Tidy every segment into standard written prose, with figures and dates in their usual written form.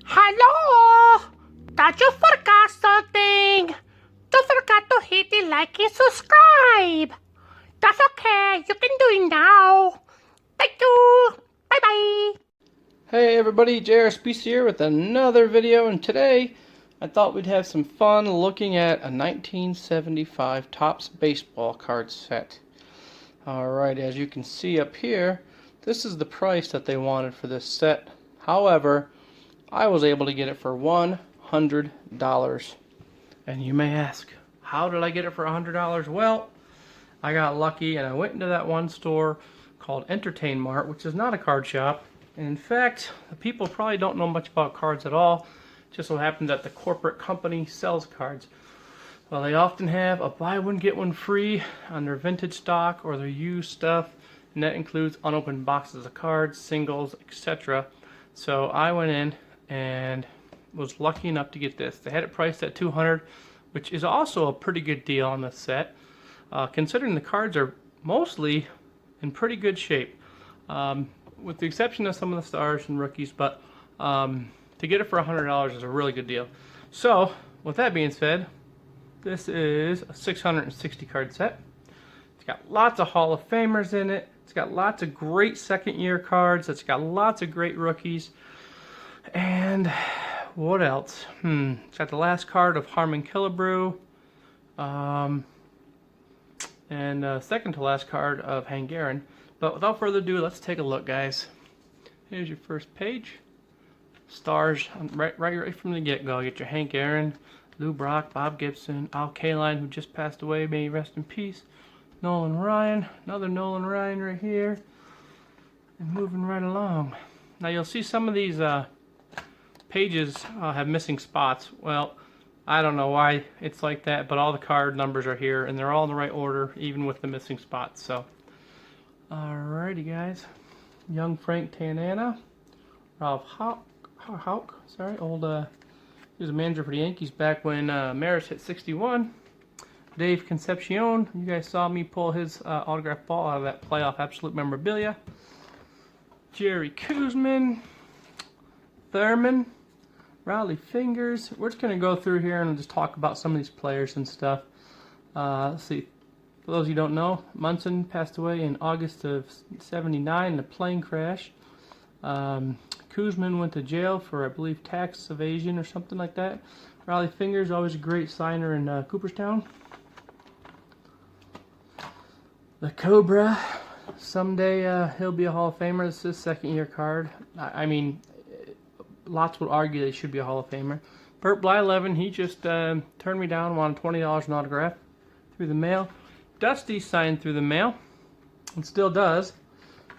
Hello! Thought you forgot something. Don't forget to hit the like and subscribe. That's okay. You can do it now. Thank you. Bye-bye. Hey everybody, JRSPC here with another video, and today I thought we'd have some fun looking at a 1975 Topps baseball card set. Alright, as you can see up here, this is the price that they wanted for this set. However, I was able to get it for $100. And you may ask, how did I get it for $100? Well, I got lucky and I went into that one store called Entertain Mart, which is not a card shop. And in fact, the people probably don't know much about cards at all. It just so happened that the corporate company sells cards. Well, they often have a buy one get one free on their vintage stock or their used stuff, and that includes unopened boxes of cards, singles, etc. So I went in and was lucky enough to get this. They had it priced at $200, which is also a pretty good deal on this set, considering the cards are mostly in pretty good shape, with the exception of some of the stars and rookies. But to get it for $100 is a really good deal. So with that being said, this is a 660 card set. It's got lots of Hall of Famers in it. It's got lots of great second year cards. It's got lots of great rookies. And what else? It's got the last card of Harmon Killebrew. And second to last card of Hank Aaron. But without further ado, let's take a look, guys. Here's your first page. Stars right from the get-go. You get your Hank Aaron, Lou Brock, Bob Gibson, Al Kaline, who just passed away, may he rest in peace. Nolan Ryan, another Nolan Ryan right here. And moving right along. Now you'll see some of these pages have missing spots. Well, I don't know why it's like that, but all the card numbers are here, and they're all in the right order, even with the missing spots. So, alrighty, guys. Young Frank Tanana, Ralph Houck, sorry, he was a manager for the Yankees back when Maris hit 61. Dave Concepcion, you guys saw me pull his autographed ball out of that playoff absolute memorabilia. Jerry Kuzman, Thurman, Riley Fingers. We're just going to go through here and just talk about some of these players and stuff. Let's see. For those of you who don't know, Munson passed away in August of '79 in a plane crash. Kuzman went to jail for, I believe, tax evasion or something like that. Riley Fingers, always a great signer in Cooperstown. The Cobra, someday he'll be a Hall of Famer. This is his second year card. I mean, lots would argue that he should be a Hall of Famer. Burt Blyleven, he just turned me down, wanted $20 an autograph through the mail. Dusty signed through the mail, and still does.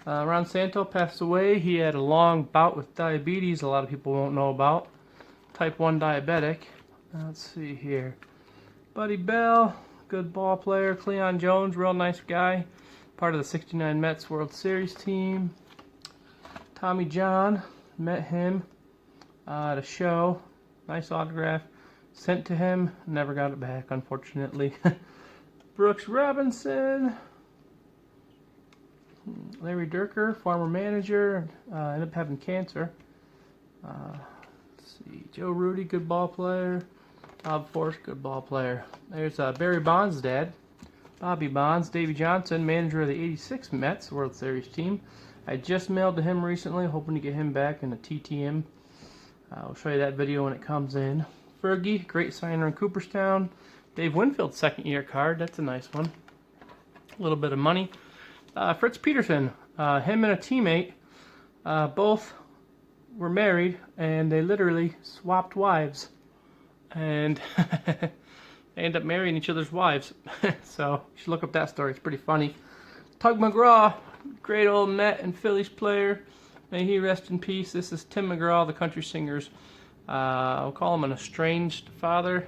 Ron Santo passed away. He had a long bout with diabetes, a lot of people won't know about. Type 1 diabetic. Let's see here. Buddy Bell, good ball player. Cleon Jones, real nice guy. Part of the '69 Mets World Series team. Tommy John, met him at a show. Nice autograph. Sent to him, never got it back, unfortunately. Brooks Robinson. Larry Durker, former manager, ended up having cancer. Let's see, Joe Rudy, good ball player. Bob Force, good ball player. There's Barry Bonds' dad, Bobby Bonds. Davey Johnson, manager of the '86 Mets World Series team. I just mailed to him recently, hoping to get him back in a TTM. I'll show you that video when it comes in. Fergie, great signer in Cooperstown. Dave Winfield's second year card, that's a nice one. A little bit of money. Fritz Peterson, him and a teammate, both were married, and they literally swapped wives. And they end up marrying each other's wives. So you should look up that story, it's pretty funny. Tug McGraw, great old Met and Phillies player. May he rest in peace. This is Tim McGraw, the country singer's, I'll call him an estranged father.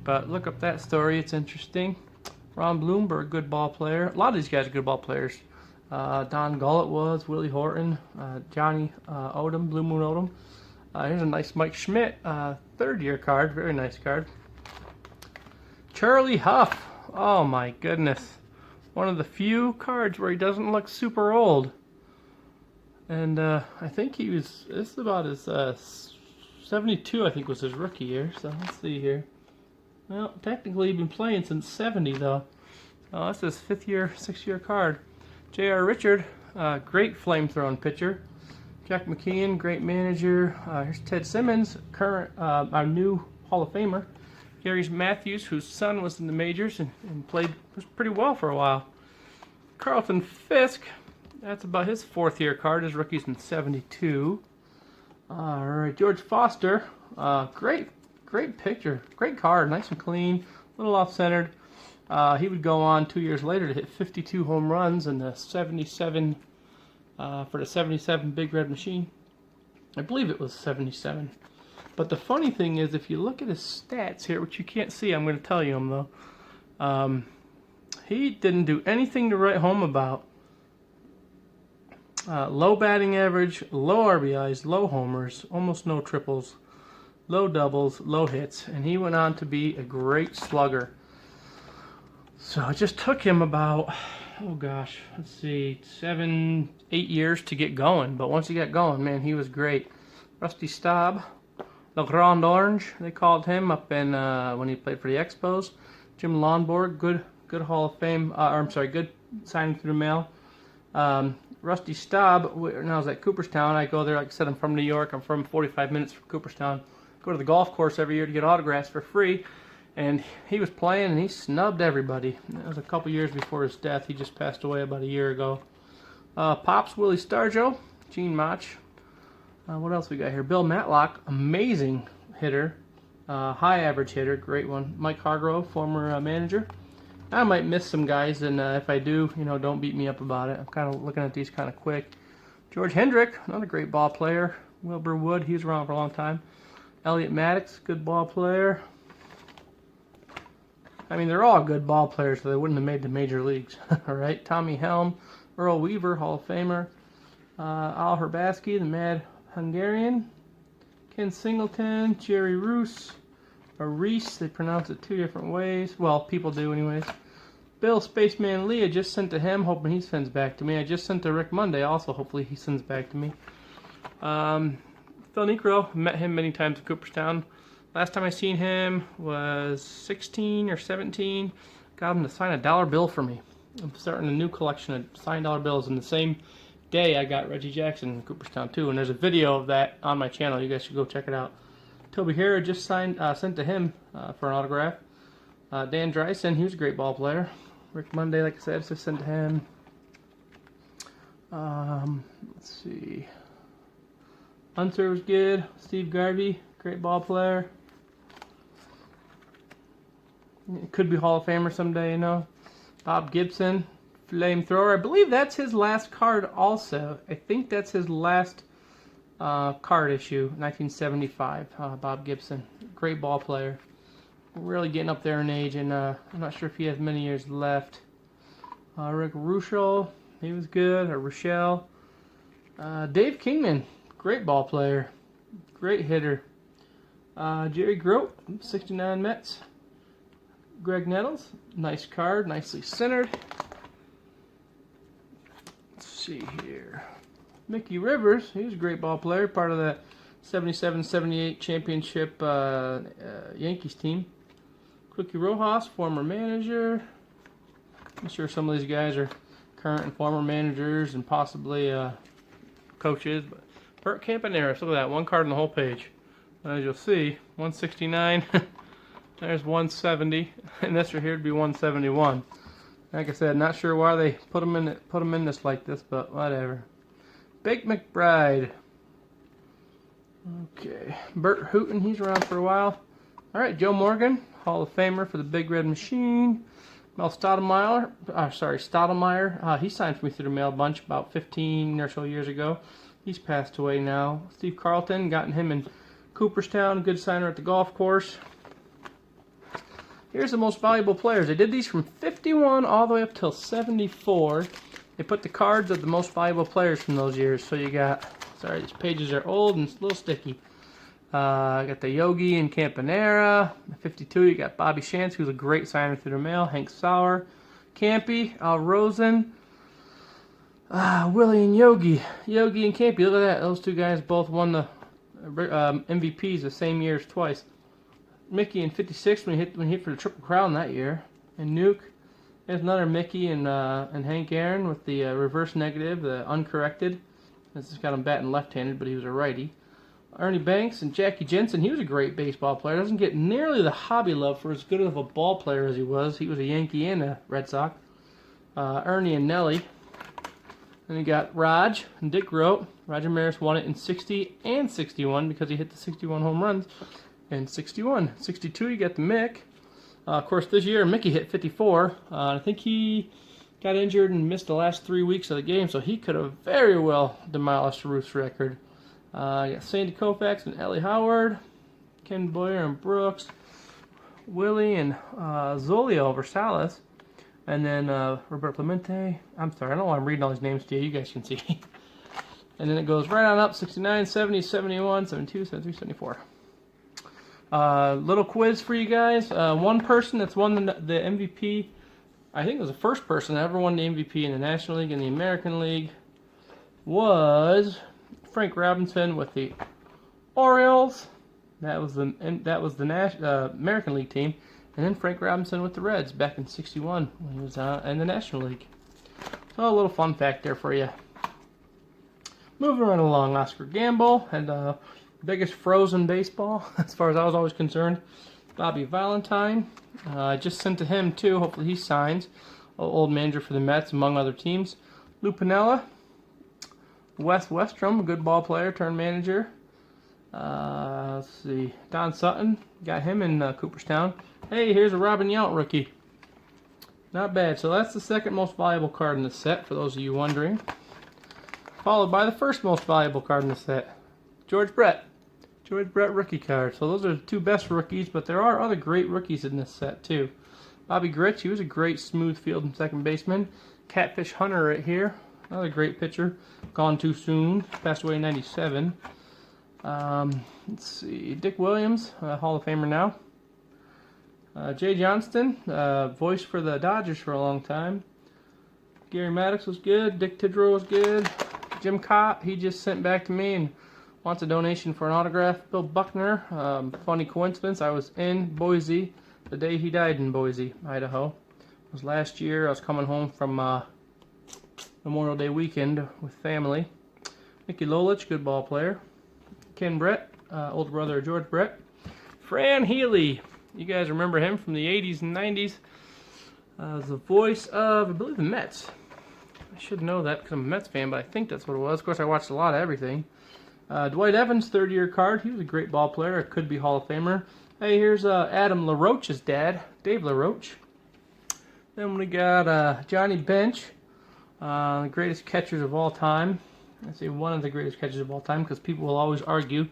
But look up that story, it's interesting. Ron Bloomberg, good ball player. A lot of these guys are good ball players. Don Gullett was, Willie Horton, Johnny Odom, Blue Moon Odom. Here's a nice Mike Schmidt, third year card, very nice card. Charlie Huff, oh my goodness. One of the few cards where he doesn't look super old. And I think this is about his 72, I think was his rookie year. So let's see here. Well, technically he's been playing since 70 though. Oh, that's his 5th year, 6th year card. J.R. Richard, great flamethrowing pitcher. Jack McKeon, great manager. Here's Ted Simmons, current our new Hall of Famer. Gary Matthews, whose son was in the majors and played pretty well for a while. Carlton Fisk, that's about his 4th year card. His rookie's in 72. All right, George Foster, great picture, great card, nice and clean, a little off-centered. He would go on 2 years later to hit 52 home runs in the 77 for the 77 Big Red Machine. I believe it was 77. But the funny thing is, if you look at his stats here, which you can't see, I'm going to tell you them though. He didn't do anything to write home about. Low batting average, low RBIs, low homers, almost no triples, low doubles, low hits, and he went on to be a great slugger. So it just took him about, oh gosh, let's see, 7, 8 years to get going. But once he got going, man, he was great. Rusty Staub, Le Grand Orange, they called him up in when he played for the Expos. Jim Lonborg, good Hall of Fame, good signing through the mail. Rusty Staub, when I was at Cooperstown, I go there, like I said, I'm from New York, I'm from 45 minutes from Cooperstown. Go to the golf course every year to get autographs for free. And he was playing and he snubbed everybody. That was a couple years before his death. He just passed away about a year ago. Pops, Willie Stargell, Gene Mach. What else we got here? Bill Matlock, amazing hitter. High average hitter, great one. Mike Hargrove, former manager. I might miss some guys, and if I do, don't beat me up about it. I'm kind of looking at these kind of quick. George Hendrick, another great ball player. Wilbur Wood, he was around for a long time. Elliot Maddox, good ball player. I mean, they're all good ball players, so they wouldn't have made the major leagues. All right, Tommy Helm, Earl Weaver, Hall of Famer. Al Herbatsky, the Mad Hungarian. Ken Singleton, Jerry Roos, or Reese, they pronounce it 2 different ways. Well, people do anyways. Bill Spaceman Lee, I just sent to him, hoping he sends back to me. I just sent to Rick Monday, also hopefully he sends back to me. Phil Necro, met him many times in Cooperstown. Last time I seen him was 16 or 17. Got him to sign a dollar bill for me. I'm starting a new collection of signed dollar bills. And the same day I got Reggie Jackson in Cooperstown too. And there's a video of that on my channel. You guys should go check it out. Toby Harrod just sent to him for an autograph. Dan Dreisen, he was a great ball player. Rick Monday, like I said, just sent to him. Let's see. Hunter was good. Steve Garvey, great ball player. Could be Hall of Famer someday, Bob Gibson, flamethrower. I believe that's his last card also. I think that's his last card issue, 1975. Bob Gibson, great ball player. Really getting up there in age, and I'm not sure if he has many years left. Rick Ruschel, he was good. Or Rochelle. Dave Kingman, great ball player, great hitter. Jerry Grote, 69 Mets. Greg Nettles, nice card, nicely centered. Let's see here. Mickey Rivers, he was a great ball player, part of that 77-78 championship Yankees team. Quickie Rojas, former manager. I'm sure some of these guys are current and former managers and possibly coaches. But Bert Campaneris, look at that, one card on the whole page. As you'll see, 169. There's 170, and this right here would be 171. Like I said, not sure why they put them in this like this, but whatever. Big McBride. Okay, Bert Hooton, he's around for a while. All right, Joe Morgan, Hall of Famer for the Big Red Machine. Mel Stottlemyre, he signed for me through the mail a bunch about 15 or so years ago. He's passed away now. Steve Carlton, gotten him in Cooperstown, good signer at the golf course. Here's the most valuable players. They did these from 51 all the way up till 74. They put the cards of the most valuable players from those years. So you got, sorry, these pages are old and a little sticky. I got the Yogi and Campanera. 52, you got Bobby Shantz, who's a great signer through the mail. Hank Sauer, Campy, Al Rosen. Willie and Yogi. Yogi and Campy, look at that. Those two guys both won the MVPs the same years twice. Mickey in 56 when he hit for the Triple Crown that year. And Nuke. There's another Mickey and Hank Aaron with the reverse negative, the uncorrected. This has got him batting left-handed, but he was a righty. Ernie Banks and Jackie Jensen. He was a great baseball player. Doesn't get nearly the hobby love for as good of a ball player as he was. He was a Yankee and a Red Sox. Ernie and Nellie. Then you got Raj and Dick Rote. Roger Maris won it in 60 and 61 because he hit the 61 home runs in 61. 62 you got the Mick. Of course, this year Mickey hit 54. I think he got injured and missed the last 3 weeks of the game, so he could have very well demolished Ruth's record. You got Sandy Koufax and Ellie Howard. Ken Boyer and Brooks. Willie and Zolio Versales. And then Roberto Clemente. I'm sorry, I don't know why I'm reading all these names to you. You guys can see. And then it goes right on up. 69, 70, 71, 72, 73, 74. Little quiz for you guys. One person that's won the MVP, I think it was the first person that ever won the MVP in the National League and the American League, was Frank Robinson with the Orioles. That was the American League team. And then Frank Robinson with the Reds back in 61 when he was in the National League. So a little fun fact there for you. Moving right along, Oscar Gamble and biggest frozen baseball, as far as I was always concerned. Bobby Valentine. I just sent to him too. Hopefully he signs. Old manager for the Mets, among other teams. Lou Piniella. Wes Westrom, a good ball player turned manager. Let's see. Don Sutton. Got him in Cooperstown. Hey, here's a Robin Yount rookie. Not bad. So that's the second most valuable card in the set, for those of you wondering. Followed by the first most valuable card in the set. George Brett. George Brett rookie card. So those are the two best rookies, but there are other great rookies in this set too. Bobby Grich, he was a great smooth field and second baseman. Catfish Hunter right here. Another great pitcher. Gone too soon. Passed away in 97. Let's see. Dick Williams, Hall of Famer now. Jay Johnston, voice for the Dodgers for a long time. Gary Maddox was good. Dick Tidrow was good. Jim Cott, he just sent back to me and wants a donation for an autograph. Bill Buckner, funny coincidence, I was in Boise the day he died in Boise, Idaho. It was last year. I was coming home from Memorial Day weekend with family. Mickey Lolich, good ball player. Ken Brett, older brother of George Brett. Fran Healy, you guys remember him from the 80s and 90s. Was the voice of, I believe, the Mets. I should know that because I'm a Mets fan, but I think that's what it was. Of course, I watched a lot of everything. Dwight Evans, third-year card. He was a great ball player. Could be Hall of Famer. Hey, here's Adam LaRoche's dad, Dave LaRoche. Then we got Johnny Bench, the greatest catchers of all time. I say one of the greatest catchers of all time because people will always argue.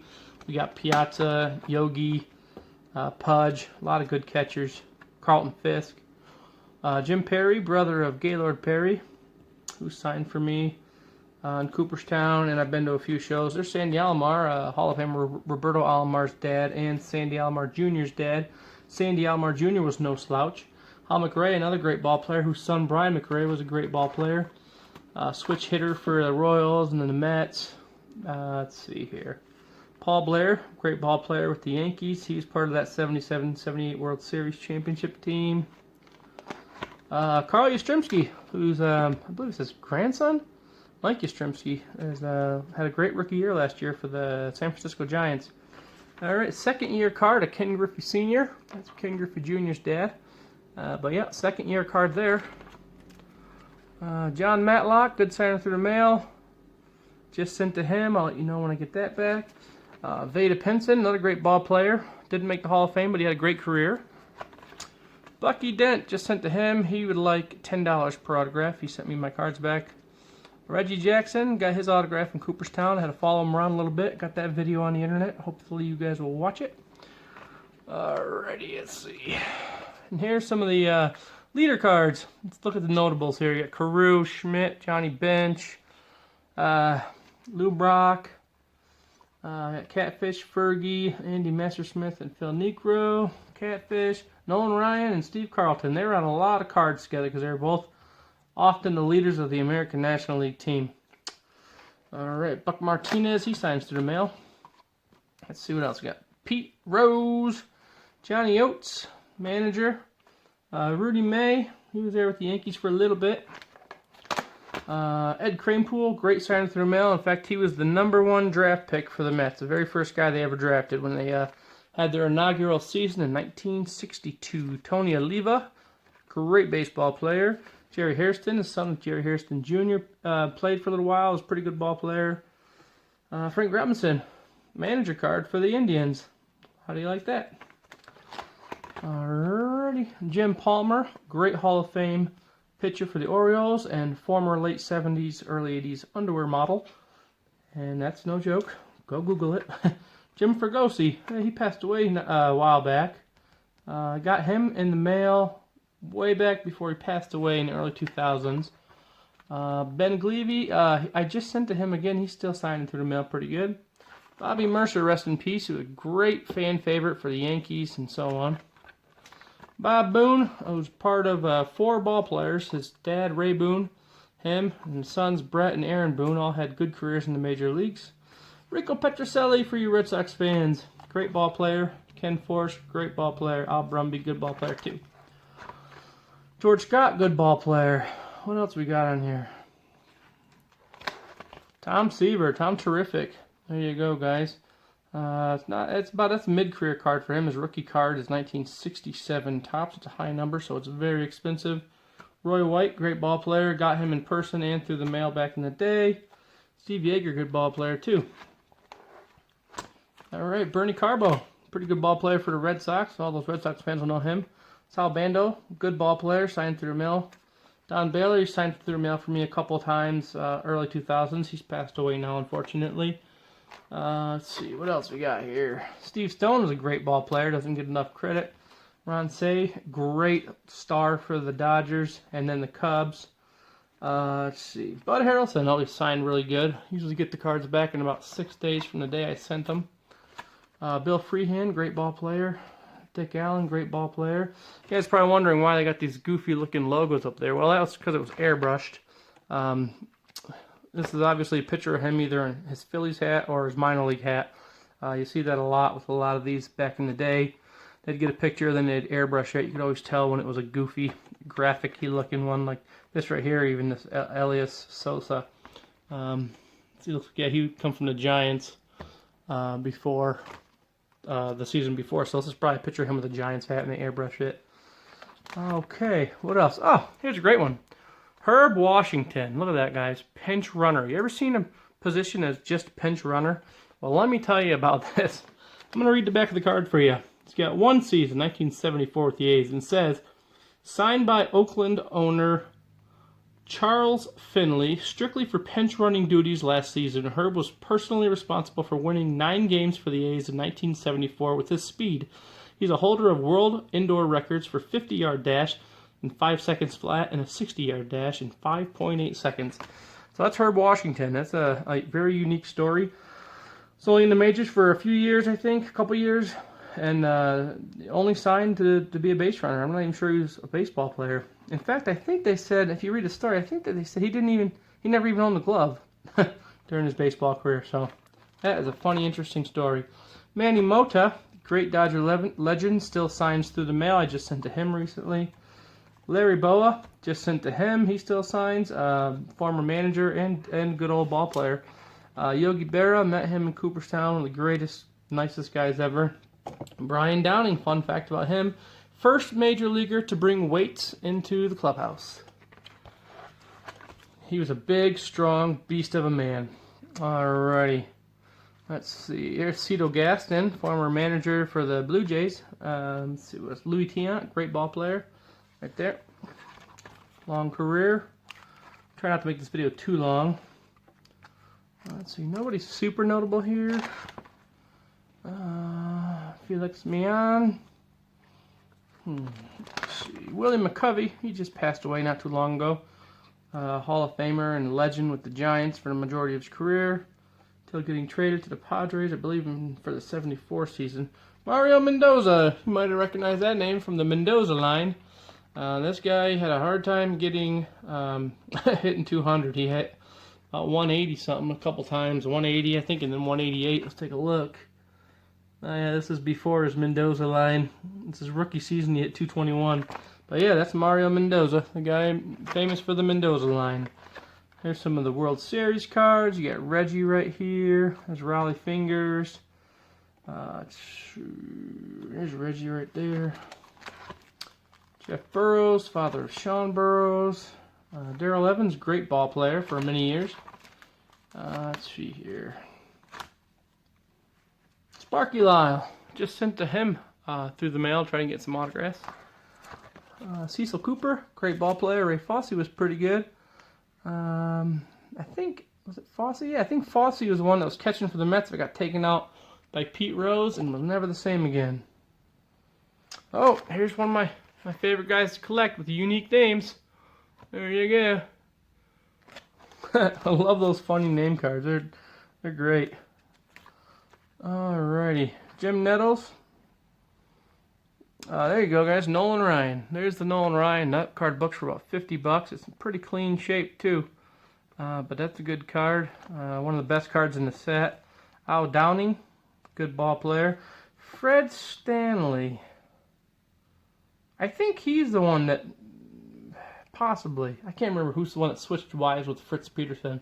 We got Piazza, Yogi, Pudge, a lot of good catchers. Carlton Fisk. Jim Perry, brother of Gaylord Perry, who signed for me in Cooperstown, and I've been to a few shows. There's Sandy Alomar, Hall of Famer Roberto Alomar's dad, and Sandy Alomar Jr.'s dad. Sandy Alomar Jr. was no slouch. Hal McRae, another great ball player, whose son Brian McRae was a great ball player. Switch hitter for the Royals and then the Mets. Let's see here. Paul Blair, great ball player with the Yankees. He was part of that 77-78 World Series championship team. Carl Yastrzemski, who's, I believe it's his grandson, Mike Yastrzemski, had a great rookie year last year for the San Francisco Giants. All right, second-year card of Ken Griffey Sr. That's Ken Griffey Jr.'s dad. But yeah, second-year card there. John Matlock, good signing through the mail. Just sent to him. I'll let you know when I get that back. Vada Pinson, another great ball player. Didn't make the Hall of Fame, but he had a great career. Bucky Dent, just sent to him. He would like $10 per autograph. He sent me my cards back. Reggie Jackson, got his autograph in Cooperstown. I had to follow him around a little bit. Got that video on the internet. Hopefully you guys will watch it. Alrighty, let's see. And here's some of the leader cards. Let's look at the notables here. You got Carew, Schmidt, Johnny Bench, Lou Brock, Catfish, Fergie, Andy Messersmith, and Phil Necro. Catfish, Nolan Ryan, and Steve Carlton. They were on a lot of cards together because they were both often the leaders of the American National League team. All right, Buck Martinez, he signs through the mail. Let's see what else we got. Pete Rose, Johnny Oates, manager. Rudy May, he was there with the Yankees for a little bit. Ed Kranepool, great signing through the mail. In fact, he was the #1 draft pick for the Mets, the very first guy they ever drafted when they had their inaugural season in 1962. Tony Oliva, great baseball player. Jerry Hairston, the son of Jerry Hairston Jr., played for a little while, was a pretty good ball player. Frank Robinson, manager card for the Indians. How do you like that? Alrighty. Jim Palmer, great Hall of Fame pitcher for the Orioles and former late 70s, early 80s underwear model. And that's no joke. Go Google it. Jim Fregosi, he passed away a while back. Got him in the mail way back before he passed away in the early 2000s. Ben Glevey, I just sent to him again. He's still signing through the mail pretty good. Bobby Mercer, rest in peace. He was a great fan favorite for the Yankees and so on. Bob Boone was part of 4 ball players. His dad, Ray Boone, him, and his sons, Brett and Aaron Boone, all had good careers in the major leagues. Rico Petrocelli for you Red Sox fans. Great ball player. Ken Force, great ball player. Al Brumby, good ball player too. George Scott, good ball player. What else we got on here? Tom Seaver, Tom Terrific. There you go, guys. That's a mid-career card for him. His rookie card is 1967 tops. It's a high number, so it's very expensive. Roy White, great ball player. Got him in person and through the mail back in the day. Steve Yeager, good ball player too. All right, Bernie Carbo, pretty good ball player for the Red Sox. All those Red Sox fans will know him. Sal Bando, good ball player, signed through the mail. Don Baylor, he signed through the mail for me a couple times, early 2000s. He's passed away now, unfortunately. Let's see, what else we got here? Steve Stone was a great ball player, doesn't get enough credit. Ron Say, great star for the Dodgers and then the Cubs. Let's see, Bud Harrelson always signed really good. Usually get the cards back in about 6 days from the day I sent them. Bill Freehand, great ball player. Dick Allen, great ball player. You guys are probably wondering why they got these goofy looking logos up there. Well, that was because it was airbrushed. This is obviously a picture of him either in his Phillies hat or his minor league hat. You see that a lot with a lot of these back in the day. They'd get a picture, then they'd airbrush it. You could always tell when it was a goofy, graphic-y looking one, like this right here, even this Elias Sosa. Yeah, he would come from the Giants before the season before, so this is probably a picture of him with a Giants hat and they airbrush it. Okay, what else? Oh, here's a great one. Herb Washington. Look at that, guys. Pinch runner. You ever seen him positioned as just pinch runner? Well, let me tell you about this. I'm going to read the back of the card for you. It's got one season, 1974 with the A's, and says, signed by Oakland owner Charles Finley, strictly for pinch running duties last season. Herb was personally responsible for winning 9 games for the A's in 1974 with his speed. He's a holder of world indoor records for 50-yard dash in 5 seconds flat and a 60-yard dash in 5.8 seconds. So that's Herb Washington. That's a very unique story. He's only in the majors for a few years, I think, a couple years, and only signed to be a base runner. I'm not even sure he was a baseball player. In fact, I think they said, if you read the story, I think that they said he never even owned the glove during his baseball career. So that is a funny, interesting story. Manny Mota, great Dodger legend, still signs through the mail. I just sent to him recently. Larry Boa, just sent to him. He still signs. Former manager and good old ball player. Yogi Berra, met him in Cooperstown. One of the greatest, nicest guys ever. Brian Downing, fun fact about him. First major leaguer to bring weights into the clubhouse. He was a big, strong beast of a man. Alrighty. Let's see. Here's Cito Gaston, former manager for the Blue Jays. Let's see, what's Louis Tiant, great ball player. Right there. Long career. Try not to make this video too long. Let's see. Nobody's super notable here. Felix Mian. Let's see. Willie McCovey. He just passed away not too long ago. Hall of Famer and legend with the Giants for the majority of his career. Till getting traded to the Padres, I believe, for the 74 season. Mario Mendoza. You might have recognized that name from the Mendoza line. This guy had a hard time getting hitting 200. He hit 180 something a couple times, 180 I think, and then 188. Let's take a look. Yeah, this is before his Mendoza line. This is rookie season. He hit 221. But yeah, that's Mario Mendoza, the guy famous for the Mendoza line. Here's some of the World Series cards. You got Reggie right here. There's Raleigh Fingers. Here's Reggie right there. Jeff Burrows, father of Sean Burrows. Darrell Evans, great ball player for many years. Let's see here. Sparky Lyle, just sent to him through the mail, trying to get some autographs. Cecil Cooper, great ball player. Ray Fosse was pretty good. I think, was it Fosse? Yeah, I think Fosse was the one that was catching for the Mets that got taken out by Pete Rose and was never the same again. Oh, here's one of my favorite guys to collect with unique names. There you go. I love those funny name cards. They're great. Alrighty, Jim Nettles. There you go, guys. Nolan Ryan. There's the Nolan Ryan. That card books for about $50. It's in pretty clean shape too. But that's a good card. One of the best cards in the set. Al Downing, good ball player. Fred Stanley. I think he's the one that, possibly, I can't remember who's the one that switched wives with Fritz Peterson.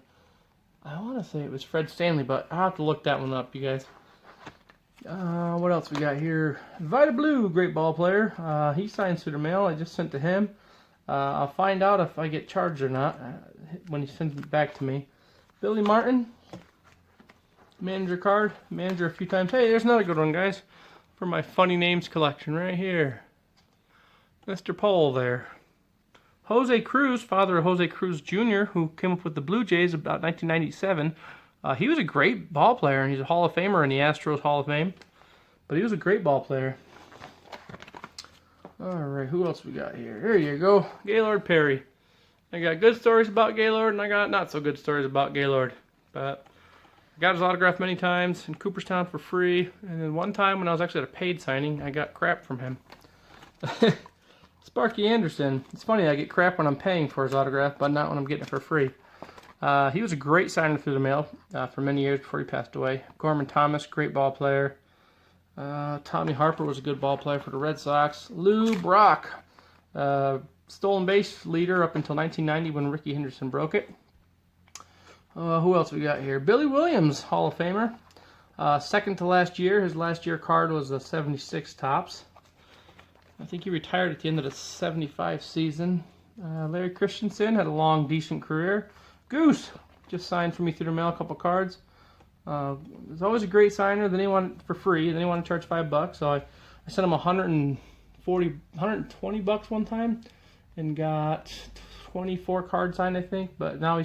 I want to say it was Fred Stanley, but I'll have to look that one up, you guys. What else we got here? Vita Blue, great ball player. He signs through the mail. I just sent to him. I'll find out if I get charged or not when he sends it back to me. Billy Martin, manager card. Manager a few times. Hey, there's another good one, guys, for my funny names collection right here. Mr. Pole there. Jose Cruz, father of Jose Cruz Jr., who came up with the Blue Jays about 1997. He was a great ball player, and he's a Hall of Famer in the Astros Hall of Fame. But he was a great ball player. Alright, who else we got here? Here you go, Gaylord Perry. I got good stories about Gaylord, and I got not so good stories about Gaylord. But I got his autograph many times in Cooperstown for free. And then one time when I was actually at a paid signing, I got crap from him. Sparky Anderson. It's funny, I get crap when I'm paying for his autograph, but not when I'm getting it for free. He was a great signer through the mail for many years before he passed away. Gorman Thomas, great ball player. Tommy Harper was a good ball player for the Red Sox. Lou Brock, stolen base leader up until 1990 when Ricky Henderson broke it. Who else we got here? Billy Williams, Hall of Famer. Second to last year. His last year card was a 76 Topps. I think he retired at the end of the 75 season. Larry Christensen had a long, decent career. Goose just signed for me through the mail a couple cards. He's always a great signer. Then he wanted for free. Then he wanted to charge $5, so I sent him 120 bucks one time, and got 24 cards signed, I think. But now he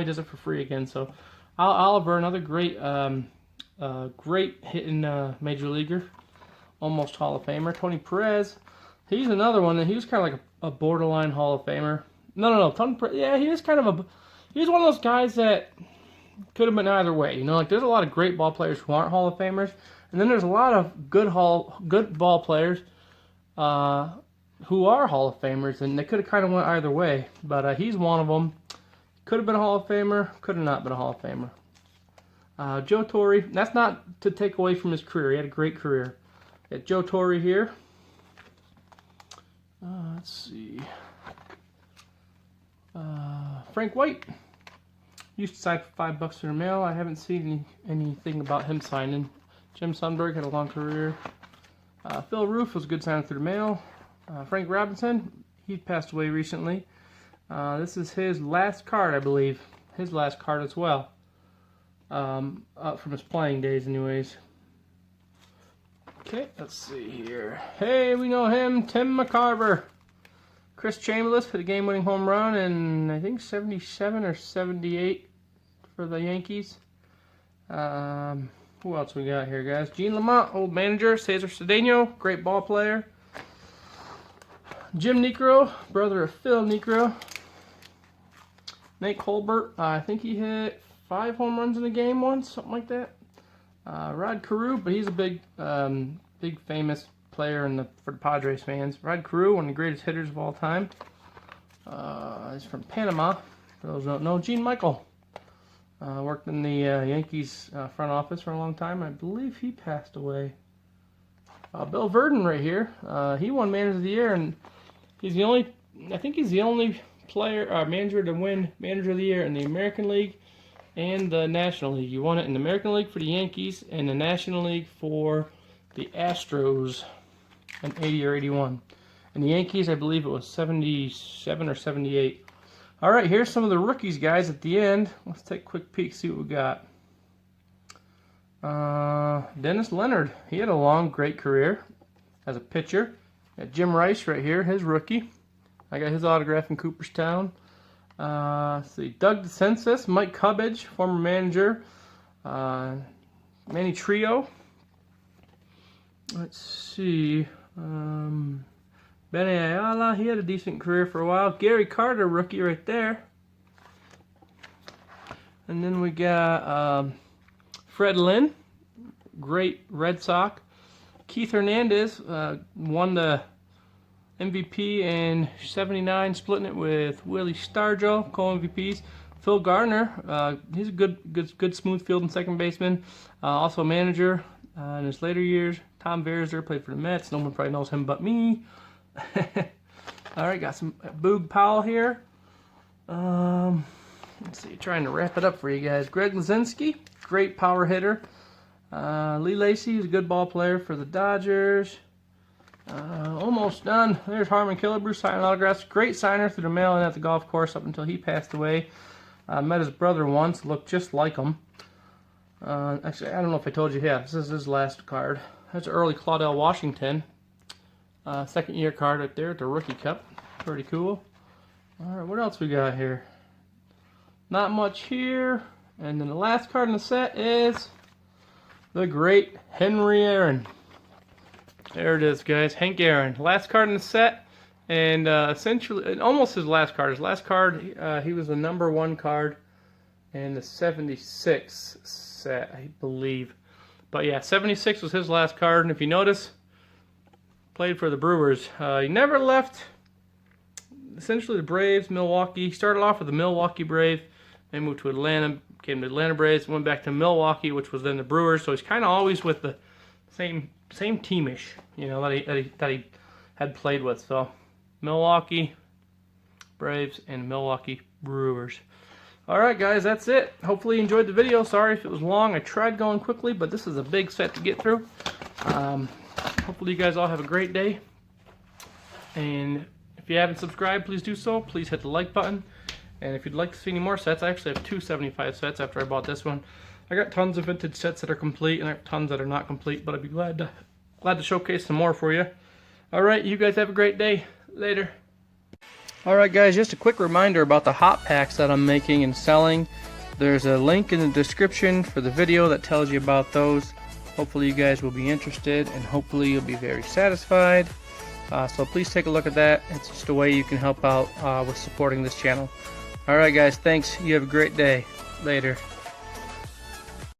does it for free again. So Al Oliver, another great hitting major leaguer, almost Hall of Famer. Tony Perez, he's another one that he was kind of like a borderline Hall of Famer. No. Tony Perez, yeah, he was kind of he's one of those guys that could have been either way. You know, like there's a lot of great ball players who aren't Hall of Famers, and then there's a lot of good ball players who are Hall of Famers, and they could have kind of went either way. But he's one of them. Could have been a Hall of Famer, could have not been a Hall of Famer. Joe Torre, that's not to take away from his career. He had a great career. Got Joe Torre here. Let's see. Frank White used to sign for $5 through the mail. I haven't seen anything about him signing. Jim Sundberg had a long career. Phil Roof was a good signer through the mail. Frank Robinson, he passed away recently. This is his last card, I believe. His last card as well. From his playing days anyways. Okay, let's see here. Hey, we know him, Tim McCarver. Chris Chambliss hit a game-winning home run in, I think, 77 or 78 for the Yankees. Who else we got here, guys? Gene Lamont, old manager. Cesar Cedeno, great ball player. Jim Necro, brother of Phil Necro. Nate Colbert, I think he hit 5 home runs in a game once, something like that. Rod Carew, but he's a big famous player for the Padres fans. Red Cruz, one of the greatest hitters of all time. He's from Panama. For those who don't know, Gene Michael. Worked in the Yankees front office for a long time. I believe he passed away. Bill Verdon right here. He won Manager of the Year, and he's the only. I think he's the only manager to win Manager of the Year in the American League and the National League. He won it in the American League for the Yankees and the National League for the Astros in 80 or 81. And the Yankees, I believe it was 77 or 78. All right, here's some of the rookies, guys, at the end. Let's take a quick peek, see what we got. Dennis Leonard. He had a long, great career as a pitcher. Got Jim Rice right here, his rookie. I got his autograph in Cooperstown. Let's see, Doug DeCensis, Mike Cubbage, former manager. Manny Trio. Let's see. Benny Ayala, he had a decent career for a while. Gary Carter, rookie right there. And then we got Fred Lynn, great Red Sox. Keith Hernandez won the MVP in '79, splitting it with Willie Stargell, co-MVPs. Phil Garner, he's a good smooth fielding second baseman. Also a manager in his later years. Tom Verzer played for the Mets. No one probably knows him but me. All right, got some Boog Powell here. Let's see, trying to wrap it up for you guys. Greg Lazinski, great power hitter. Lee Lacy is a good ball player for the Dodgers. Almost done. There's Harmon Killebrew signing autographs. Great signer through the mail and at the golf course up until he passed away. Met his brother once, looked just like him. Actually, I don't know if I told you. Yeah, this is his last card. That's early Claudell Washington. Second year card right there at the Rookie Cup. Pretty cool. Alright, what else we got here? Not much here. And then the last card in the set is the great Henry Aaron. There it is, guys. Hank Aaron. Last card in the set. And essentially, almost his last card. His last card, he was the #1 card in the 76 set, I believe. But yeah, 76 was his last card. And if you notice, played for the Brewers. He never left, essentially, the Braves, Milwaukee. He started off with the Milwaukee Braves. Then moved to Atlanta, came to Atlanta Braves, went back to Milwaukee, which was then the Brewers. So he's kind of always with the same teamish, you know, that he had played with. So Milwaukee Braves and Milwaukee Brewers. All right, guys, that's it. Hopefully you enjoyed the video. Sorry if it was long. I tried going quickly, but this is a big set to get through. Hopefully you guys all have a great day. And if you haven't subscribed, please do so. Please hit the like button. And if you'd like to see any more sets, I actually have 2 75 sets after I bought this one. I got tons of vintage sets that are complete, and I have tons that are not complete, but I'd be glad to showcase some more for you. All right, you guys have a great day. Later. All right, guys, just a quick reminder about the hot packs that I'm making and selling. There's a link in the description for the video that tells you about those. Hopefully you guys will be interested, and hopefully you'll be very satisfied. So please take a look at that. It's just a way you can help out with supporting this channel. All right, guys, thanks. You have a great day. Later.